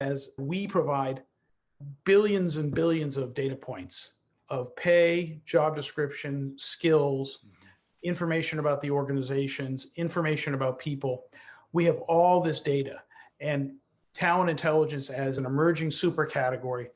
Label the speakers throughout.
Speaker 1: as we provide billions and billions of data points of pay, job description, skills, information about the organizations, information about people. We have all this data, and talent intelligence as an emerging super category.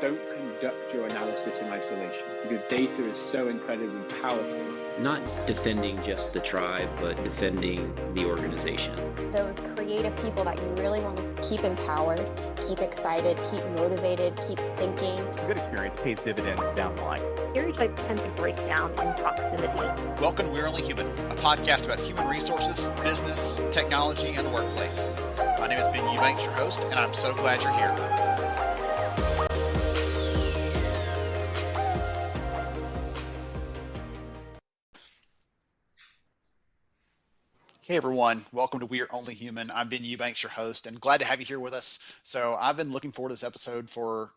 Speaker 2: Don't conduct your analysis in isolation because data is so incredibly powerful.
Speaker 3: Not defending just the tribe, but defending the organization.
Speaker 4: Those creative people that you really want to keep empowered, keep excited, keep motivated, keep thinking.
Speaker 5: A good experience pays dividends down the line.
Speaker 6: Stereotypes tend to break down in proximity.
Speaker 7: Welcome to We're Only Human, a podcast about human resources, business, technology, and the workplace. My name is Ben Eubanks, your host, and I'm so glad you're here. Hey everyone, welcome to We're Only Human. I'm Ben Eubanks, your host, and glad to have you here with us. So I've been looking forward to this episode for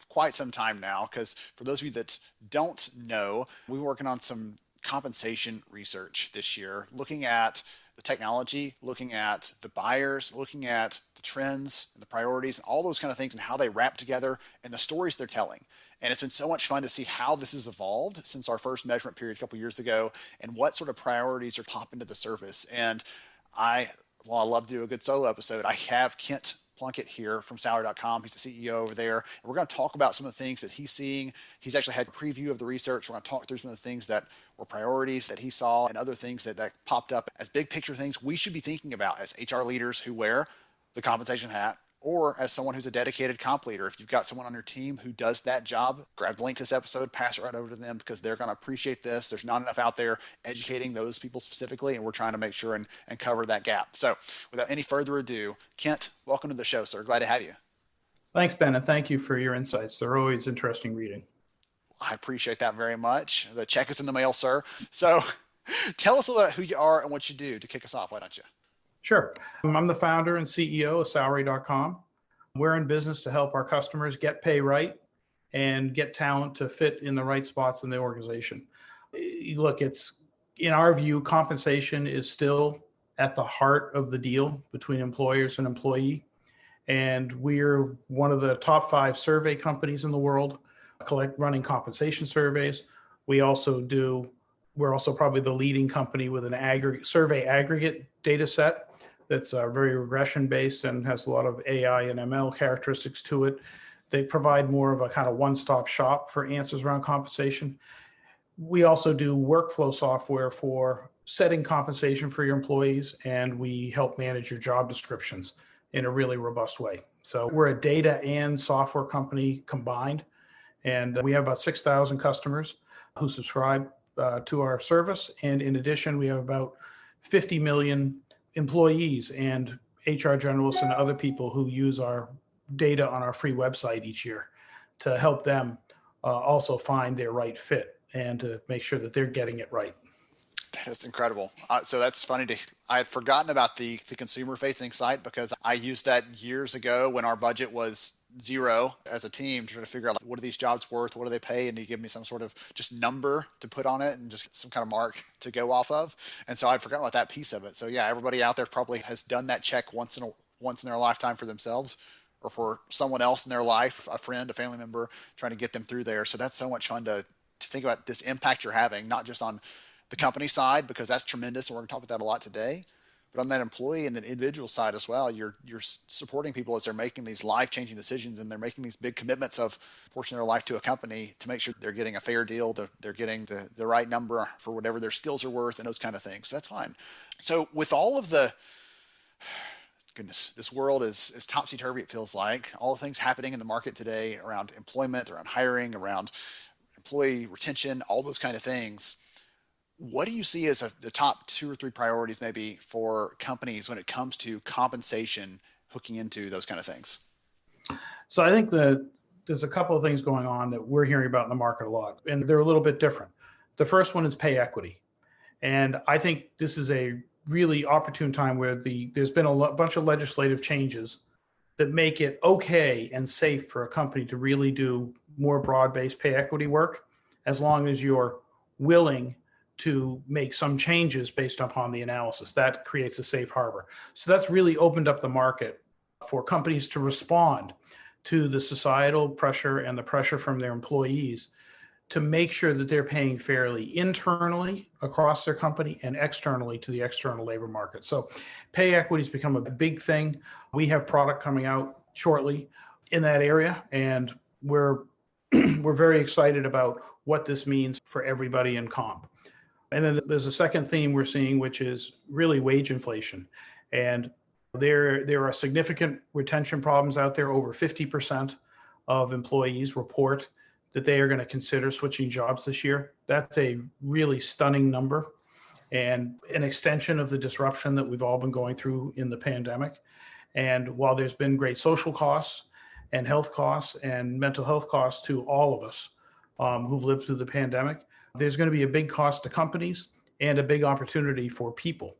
Speaker 7: quite some time now, because for those of you that don't know, we were working on some compensation research this year, looking at the technology, looking at the buyers, looking at the trends and the priorities, and all those kind of things and how they wrap together and the stories they're telling. And it's been so much fun to see how this has evolved since our first measurement period a couple years ago and what sort of priorities are popping to the surface. And I love to do a good solo episode. I have Kent Plunkett here from salary.com. He's the CEO over there. And we're going to talk about some of the things that he's seeing. He's actually had a preview of the research. We're going to talk through some of the things that were priorities that he saw and other things that popped up as big picture things we should be thinking about as HR leaders who wear the compensation hat, or as someone who's a dedicated comp leader. If you've got someone on your team who does that job, grab the link to this episode, pass it right over to them because they're going to appreciate this. There's not enough out there educating those people specifically, and we're trying to make sure and cover that gap. So without any further ado, Kent, welcome to the show, sir. Glad to have you.
Speaker 1: Thanks, Ben, and thank you for your insights. They're always interesting reading.
Speaker 7: I appreciate that very much. The check is in the mail, sir. So tell us a little about who you are and what you do to kick us off. Why don't you?
Speaker 1: Sure. I'm the founder and CEO of salary.com. We're in business to help our customers get pay right and get talent to fit in the right spots in the organization. Look, it's in our view, compensation is still at the heart of the deal between employers and employee. And we're one of the top 5 survey companies in the world, running compensation surveys. We're also probably the leading company with an survey aggregate data set that's very regression based and has a lot of AI and ML characteristics to it. They provide more of a kind of one-stop shop for answers around compensation. We also do workflow software for setting compensation for your employees, and we help manage your job descriptions in a really robust way. So we're a data and software company combined, and we have about 6,000 customers who subscribe to our service. And in addition, we have about 50 million employees and HR generalists and other people who use our data on our free website each year to help them also find their right fit and to make sure that they're getting it right.
Speaker 7: That's incredible. So that's funny. I had forgotten about the consumer facing site because I used that years ago when our budget was zero as a team to try to figure out what are these jobs worth, what do they pay, and you give me some sort of just number to put on it and just some kind of mark to go off of. And so I'd forgotten about that piece of it. So yeah, everybody out there probably has done that check once in their lifetime for themselves or for someone else in their life, a friend, a family member, trying to get them through there. So that's so much fun to think about this impact you're having, not just on the company side, because that's tremendous, and we're going to talk about that a lot today. But on that employee and the individual side as well, you're supporting people as they're making these life-changing decisions, and they're making these big commitments of a portion of their life to a company to make sure they're getting a fair deal, they're getting the right number for whatever their skills are worth, and those kind of things. So that's fine. So with all of this world is topsy-turvy, it feels like. All the things happening in the market today around employment, around hiring, around employee retention, all those kind of things. What do you see as the top 2 or 3 priorities maybe for companies when it comes to compensation hooking into those kind of things?
Speaker 1: So I think that there's a couple of things going on that we're hearing about in the market a lot, and they're a little bit different. The first one is pay equity. And I think this is a really opportune time where there's been a bunch of legislative changes that make it okay and safe for a company to really do more broad-based pay equity work, as long as you're willing to make some changes based upon the analysis. That creates a safe harbor. So that's really opened up the market for companies to respond to the societal pressure and the pressure from their employees to make sure that they're paying fairly internally across their company and externally to the external labor market. So pay equity has become a big thing. We have product coming out shortly in that area, and we're we're very excited about what this means for everybody in comp. And then there's a second theme we're seeing, which is really wage inflation. And there are significant retention problems out there. Over 50% of employees report that they are going to consider switching jobs this year. That's a really stunning number and an extension of the disruption that we've all been going through in the pandemic. And while there's been great social costs and health costs and mental health costs to all of us who've lived through the pandemic, there's going to be a big cost to companies and a big opportunity for people.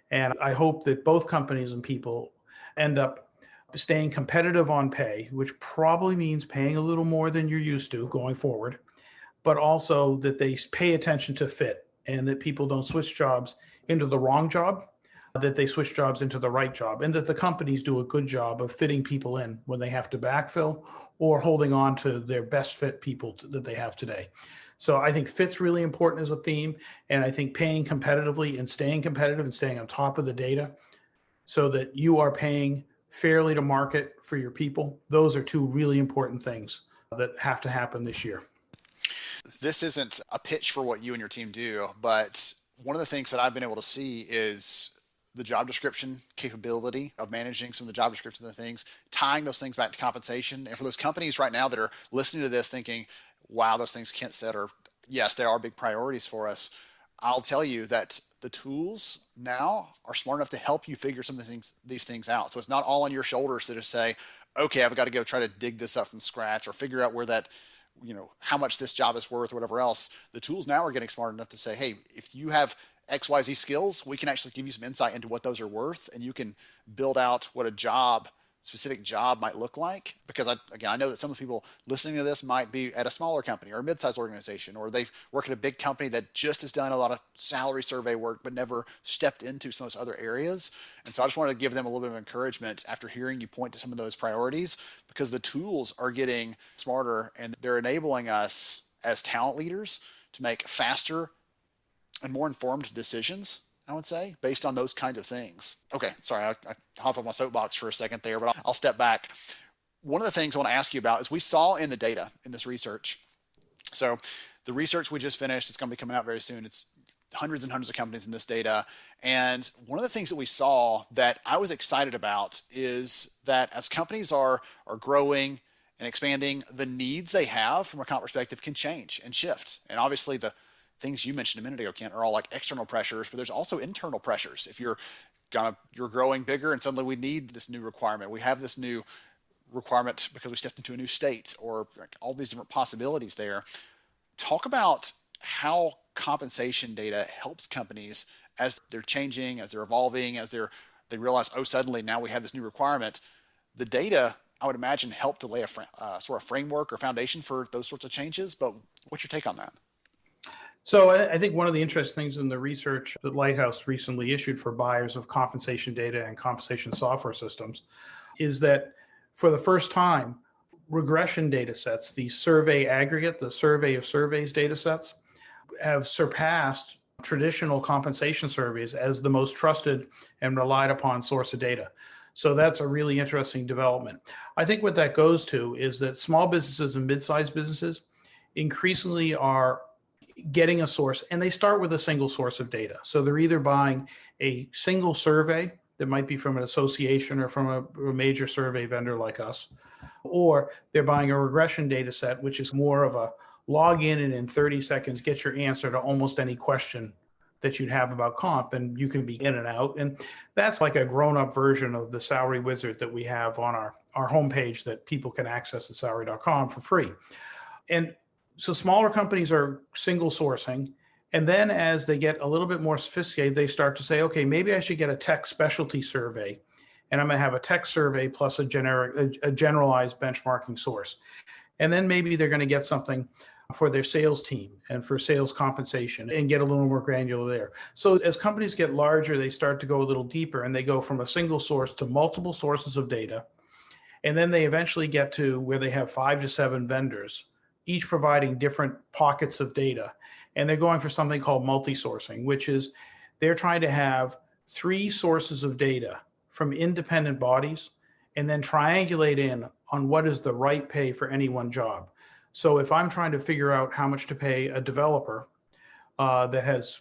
Speaker 1: And I hope that both companies and people end up staying competitive on pay, which probably means paying a little more than you're used to going forward, but also that they pay attention to fit and that people don't switch jobs into the wrong job, that they switch jobs into the right job, and that the companies do a good job of fitting people in when they have to backfill or holding on to their best fit people that they have today. So I think fit's really important as a theme. And I think paying competitively and staying competitive and staying on top of the data so that you are paying fairly to market for your people. Those are two really important things that have to happen this year.
Speaker 7: This isn't a pitch for what you and your team do, but one of the things that I've been able to see is the job description capability of managing some of the job descriptions and the things, tying those things back to compensation. And for those companies right now that are listening to this thinking, wow, those things Kent said are, yes, they are big priorities for us. I'll tell you that the tools now are smart enough to help you figure some of these things out. So it's not all on your shoulders to just say, okay, I've got to go try to dig this up from scratch or figure out where that, how much this job is worth or whatever else. The tools now are getting smart enough to say, hey, if you have XYZ skills, we can actually give you some insight into what those are worth, and you can build out what a specific job might look like. Because I know that some of the people listening to this might be at a smaller company or a mid-sized organization, or they've worked at a big company that just has done a lot of salary survey work, but never stepped into some of those other areas. And so I just wanted to give them a little bit of encouragement after hearing you point to some of those priorities, because the tools are getting smarter and they're enabling us as talent leaders to make faster and more informed decisions, I would say, based on those kinds of things. Okay, sorry, I hopped off my soapbox for a second there, but I'll step back. One of the things I want to ask you about is we saw in the data in this research. So the research we just finished, it's going to be coming out very soon. It's hundreds and hundreds of companies in this data. And one of the things that we saw that I was excited about is that as companies are growing and expanding, the needs they have from a comp perspective can change and shift. And obviously the things you mentioned a minute ago, Kent, are all like external pressures, but there's also internal pressures. If you're growing bigger and suddenly we need this new requirement, we have this new requirement because we stepped into a new state, or all these different possibilities there. Talk about how compensation data helps companies as they're changing, as they're evolving, as they realize, oh, suddenly now we have this new requirement. The data, I would imagine, help to lay a sort of framework or foundation for those sorts of changes. But what's your take on that?
Speaker 1: So I think one of the interesting things in the research that Lighthouse recently issued for buyers of compensation data and compensation software systems is that for the first time, regression data sets, the survey aggregate, the survey of surveys data sets, have surpassed traditional compensation surveys as the most trusted and relied upon source of data. So that's a really interesting development. I think what that goes to is that small businesses and mid-sized businesses increasingly are getting a source, and they start with a single source of data. So they're either buying a single survey that might be from an association or from a major survey vendor like us, or they're buying a regression data set, which is more of a log in and in 30 seconds get your answer to almost any question that you'd have about comp, and you can be in and out. And that's like a grown-up version of the salary wizard that we have on our homepage that people can access at salary.com for free. And so smaller companies are single sourcing. And then as they get a little bit more sophisticated, they start to say, okay, maybe I should get a tech specialty survey. And I'm going to have a tech survey plus a generalized benchmarking source. And then maybe they're going to get something for their sales team and for sales compensation and get a little more granular there. So as companies get larger, they start to go a little deeper and they go from a single source to multiple sources of data. And then they eventually get to where they have 5 to 7 vendors, each providing different pockets of data. And they're going for something called multi-sourcing, which is they're trying to have 3 sources of data from independent bodies and then triangulate in on what is the right pay for any one job. So if I'm trying to figure out how much to pay a developer that has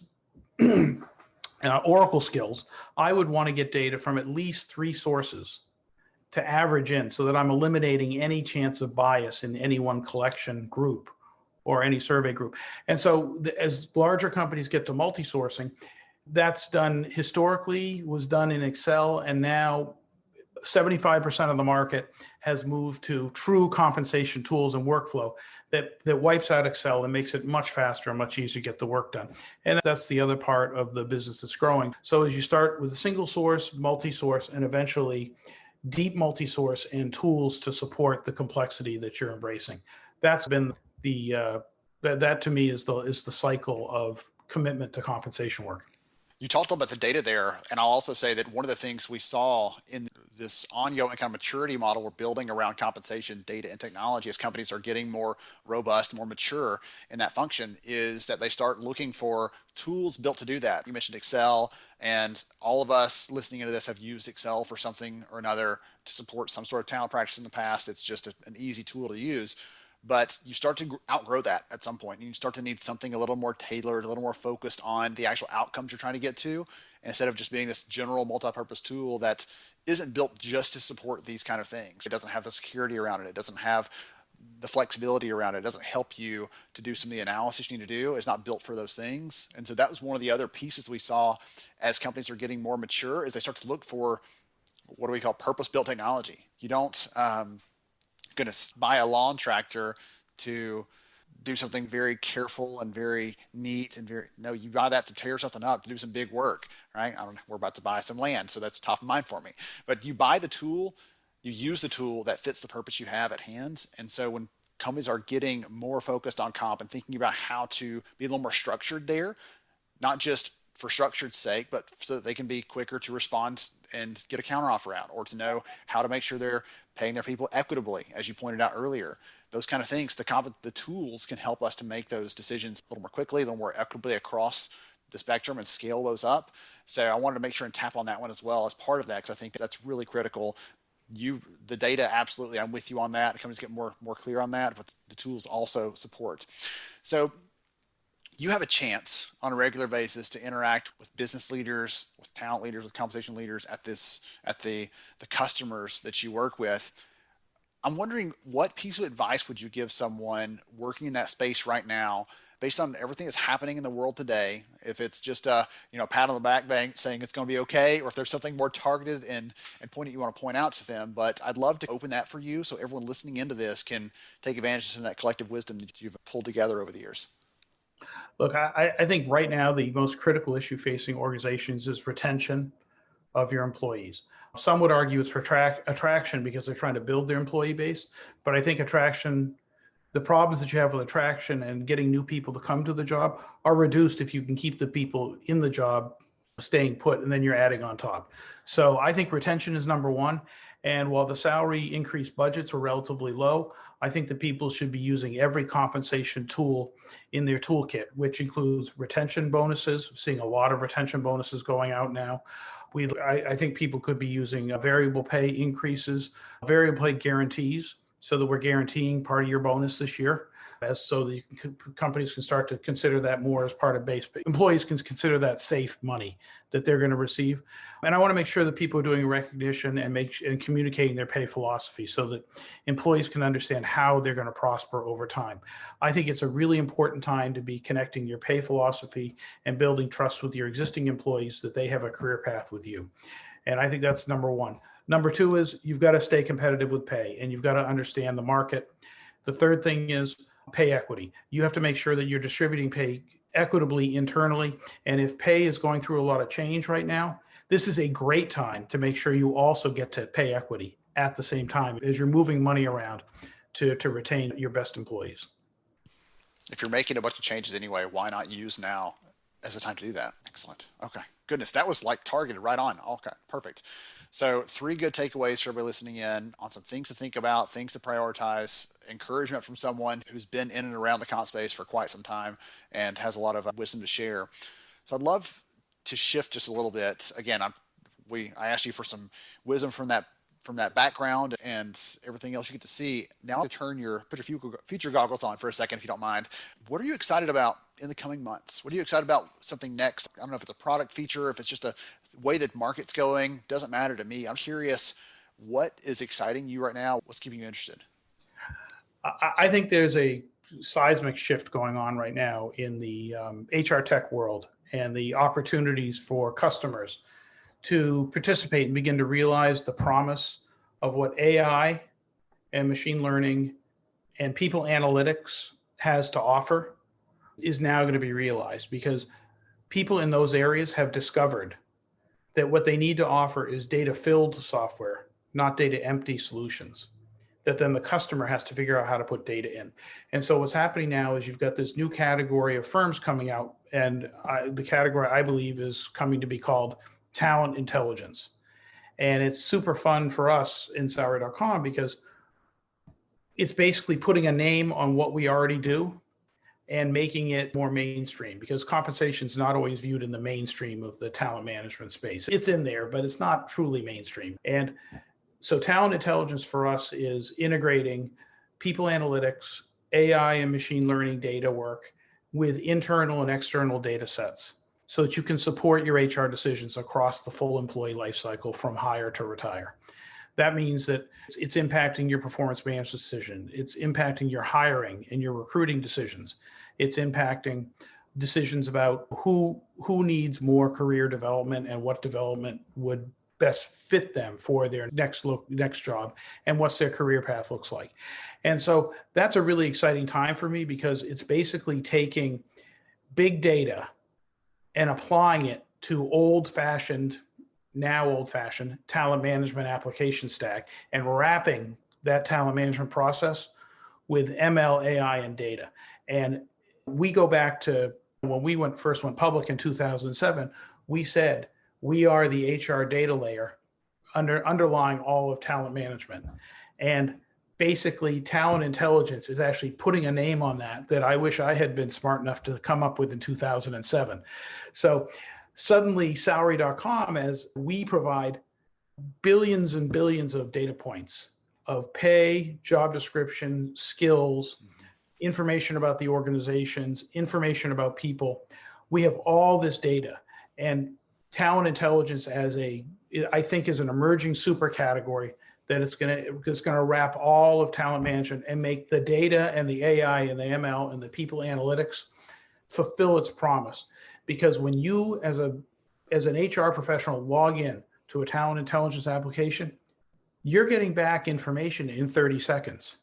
Speaker 1: Oracle skills, I would want to get data from at least 3 sources to average in so that I'm eliminating any chance of bias in any one collection group or any survey group. And so as larger companies get to multi-sourcing, that's done historically, was done in Excel, and now 75% of the market has moved to true compensation tools and workflow that wipes out Excel and makes it much faster and much easier to get the work done. And that's the other part of the business that's growing. So as you start with a single source, multi-source, and eventually deep multi-source and tools to support the complexity that you're embracing. That's been that to me is the cycle of commitment to compensation work.
Speaker 7: You talked about the data there, and I'll also say that one of the things we saw in this ongoing kind of maturity model we're building around compensation, data, and technology as companies are getting more robust, more mature in that function is that they start looking for tools built to do that. You mentioned Excel, and all of us listening into this have used Excel for something or another to support some sort of talent practice in the past. It's just an easy tool to use. But you start to outgrow that at some point. And you start to need something a little more tailored, a little more focused on the actual outcomes you're trying to get to, instead of just being this general multi-purpose tool that isn't built just to support these kind of things. It doesn't have the security around it. It doesn't have the flexibility around it. It doesn't help you to do some of the analysis you need to do. It's not built for those things. And so that was one of the other pieces we saw as companies are getting more mature, is they start to look for what do we call purpose-built technology. You don't going to buy a lawn tractor to do something very careful and very neat and no, you buy that to tear something up, to do some big work, right? We're about to buy some land, so that's top of mind for me. But you buy the tool, you use the tool that fits the purpose you have at hand. And so when companies are getting more focused on comp and thinking about how to be a little more structured there, not just for structured's sake, but so that they can be quicker to respond and get a counteroffer out, or to know how to make sure they're paying their people equitably, as you pointed out earlier. Those kind of things, the tools can help us to make those decisions a little more quickly, a little more equitably across the spectrum and scale those up. So I wanted to make sure and tap on that one as well as part of that, because I think that's really critical. The data, absolutely, I'm with you on that. Companies get more clear on that, but the tools also support. So you have a chance on a regular basis to interact with business leaders, with talent leaders, with compensation leaders at the customers that you work with. I'm wondering, what piece of advice would you give someone working in that space right now, based on everything that's happening in the world today? If it's just a pat on the back saying it's going to be okay, or if there's something more targeted and pointed you want to point out to them. But I'd love to open that for you so everyone listening into this can take advantage of some of that collective wisdom that you've pulled together over the years.
Speaker 1: Look, I think right now the most critical issue facing organizations is retention of your employees. Some would argue it's for attraction because they're trying to build their employee base. But I think attraction, the problems that you have with attraction and getting new people to come to the job are reduced if you can keep the people in the job staying put, and then you're adding on top. So I think retention is number one. And while the salary increase budgets are relatively low, I think that people should be using every compensation tool in their toolkit, which includes retention bonuses. We're seeing a lot of retention bonuses going out now. I think people could be using variable pay increases, variable pay guarantees, so that we're guaranteeing part of your bonus this year, so the companies can start to consider that more as part of base pay. Employees can consider that safe money that they're going to receive. And I want to make sure that people are doing recognition and communicating their pay philosophy so that employees can understand how they're going to prosper over time. I think it's a really important time to be connecting your pay philosophy and building trust with your existing employees that they have a career path with you. And I think that's number one. Number two is you've got to stay competitive with pay, and you've got to understand the market. The third thing is pay equity. You have to make sure that you're distributing pay equitably internally. And if pay is going through a lot of change right now, this is a great time to make sure you also get to pay equity at the same time as you're moving money around to retain your best employees.
Speaker 7: If you're making a bunch of changes anyway, why not use now as the time to do that? Excellent. Okay. Goodness, that was like targeted right on. Okay, perfect. So 3 good takeaways for everybody listening in on some things to think about, things to prioritize, encouragement from someone who's been in and around the comp space for quite some time and has a lot of wisdom to share. So I'd love to shift just a little bit. Again, I asked you for some wisdom from that background and everything else you get to see. Now to put your future goggles on for a second, if you don't mind. What are you excited about in the coming months? What are you excited about something next? I don't know if it's a product feature, if it's just a way that market's going, doesn't matter to me. I'm curious, what is exciting you right now? What's keeping you interested?
Speaker 1: I think there's a seismic shift going on right now in the HR tech world and the opportunities for customers to participate and begin to realize the promise of what AI and machine learning and people analytics has to offer is now going to be realized, because people in those areas have discovered that what they need to offer is data-filled software, not data-empty solutions, that then the customer has to figure out how to put data in. And so what's happening now is you've got this new category of firms coming out, and the category I believe is coming to be called talent intelligence. And it's super fun for us in Salary.com because it's basically putting a name on what we already do and making it more mainstream, because compensation is not always viewed in the mainstream of the talent management space. It's in there, but it's not truly mainstream. And so talent intelligence for us is integrating people analytics, AI and machine learning data work with internal and external data sets so that you can support your HR decisions across the full employee lifecycle from hire to retire. That means that it's impacting your performance management decision. It's impacting your hiring and your recruiting decisions. It's impacting decisions about who needs more career development and what development would best fit them for their next job, and what's their career path looks like. And so that's a really exciting time for me, because it's basically taking big data and applying it to old-fashioned talent management application stack, and wrapping that talent management process with ML, AI, and data. And we go back to when we first went public in 2007, we said we are the HR data layer underlying all of talent management. And basically talent intelligence is actually putting a name on that I wish I had been smart enough to come up with in 2007. So suddenly Salary.com, as we provide billions and billions of data points of pay, job description, skills, information about the organizations, information about people. We have all this data, and talent intelligence I think is an emerging super category that it's going to wrap all of talent management and make the data and the AI and the ML and the people analytics fulfill its promise. Because when you as an HR professional log in to a talent intelligence application, you're getting back information in 30 seconds.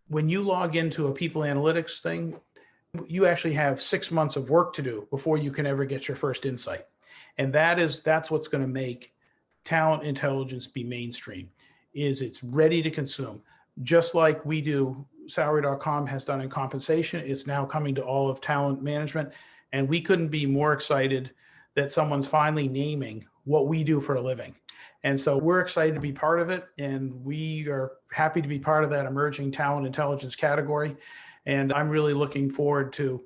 Speaker 1: When you log into a people analytics thing, you actually have 6 months of work to do before you can ever get your first insight. And that's what's going to make talent intelligence be mainstream, is it's ready to consume. Just like we do, Salary.com has done in compensation, it's now coming to all of talent management. And we couldn't be more excited that someone's finally naming what we do for a living. And so we're excited to be part of it, and we are happy to be part of that emerging talent intelligence category. And I'm really looking forward to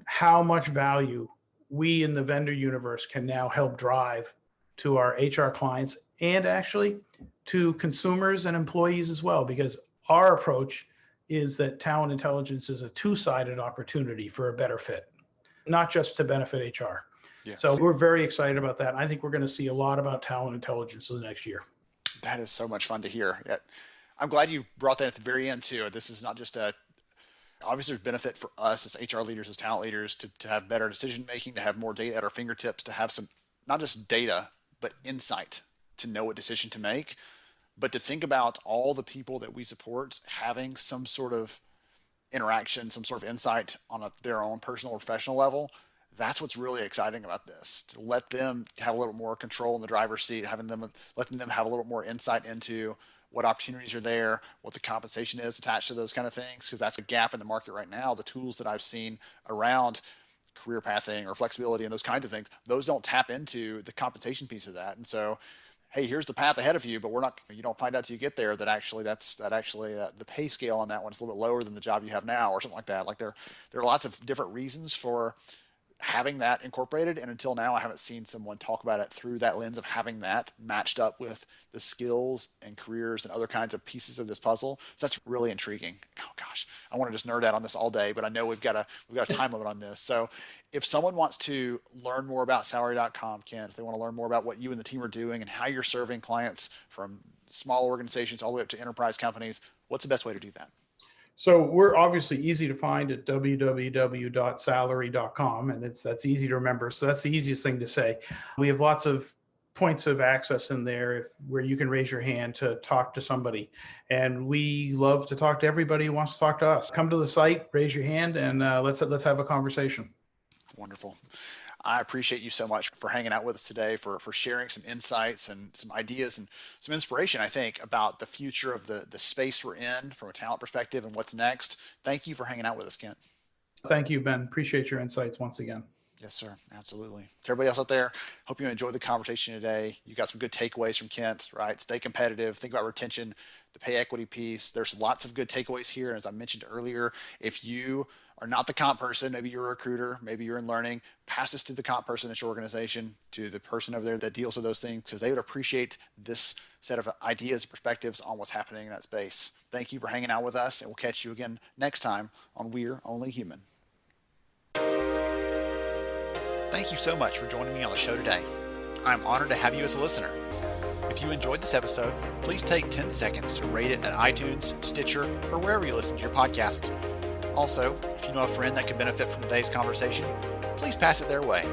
Speaker 1: how much value we in the vendor universe can now help drive to our HR clients, and actually to consumers and employees as well, because our approach is that talent intelligence is a two-sided opportunity for a better fit, not just to benefit HR.
Speaker 7: Yes.
Speaker 1: So we're very excited about that. I think we're going to see a lot about talent intelligence in the next year.
Speaker 7: That is so much fun to hear. Yeah. I'm glad you brought that at the very end too. This is not just obviously there's benefit for us as HR leaders, as talent leaders, to have better decision making, to have more data at our fingertips, to have some, not just data, but insight to know what decision to make, but to think about all the people that we support having some sort of interaction, some sort of insight on their own personal or professional level. That's what's really exciting about this, to let them have a little more control in the driver's seat, letting them have a little more insight into what opportunities are there, what the compensation is attached to those kind of things, because that's a gap in the market right now. The tools that I've seen around career pathing or flexibility and those kinds of things, those don't tap into the compensation piece of that. And so, hey, here's the path ahead of you, but you don't find out till you get there that actually the pay scale on that one is a little bit lower than the job you have now or something like that. Like there are lots of different reasons for having that incorporated, and until now I haven't seen someone talk about it through that lens of having that matched up with the skills and careers and other kinds of pieces of this puzzle. So that's really intriguing. Oh gosh, I want to just nerd out on this all day, but I know we've got a time limit on this. So if someone wants to learn more about salary.com, Kent, if they want to learn more about what you and the team are doing and how you're serving clients from small organizations all the way up to enterprise companies, what's the best way to do that?
Speaker 1: So we're obviously easy to find at www.salary.com, and that's easy to remember. So that's the easiest thing to say. We have lots of points of access in there where you can raise your hand to talk to somebody. And we love to talk to everybody who wants to talk to us. Come to the site, raise your hand, and let's have a conversation.
Speaker 7: Wonderful. I appreciate you so much for hanging out with us today, for sharing some insights and some ideas and some inspiration, I think, about the future of the space we're in from a talent perspective and what's next. Thank you for hanging out with us, Kent.
Speaker 1: Thank you, Ben. Appreciate your insights once again.
Speaker 7: Yes, sir. Absolutely. To everybody else out there, hope you enjoyed the conversation today. You got some good takeaways from Kent, right? Stay competitive. Think about retention, the pay equity piece. There's lots of good takeaways here. As I mentioned earlier, if you are not the comp person, maybe you're a recruiter, maybe you're in learning, pass this to the comp person at your organization, to the person over there that deals with those things, because they would appreciate this set of ideas, perspectives on what's happening in that space. Thank you for hanging out with us, and we'll catch you again next time on We're Only Human. Thank you so much for joining me on the show today. I'm honored to have you as a listener. If you enjoyed this episode, please take 10 seconds to rate it at iTunes, Stitcher, or wherever you listen to your podcast. Also, if you know a friend that could benefit from today's conversation, please pass it their way.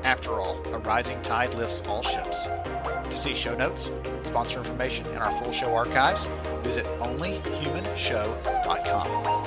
Speaker 7: After all, a rising tide lifts all ships. To see show notes, sponsor information, and our full show archives, visit onlyhumanshow.com.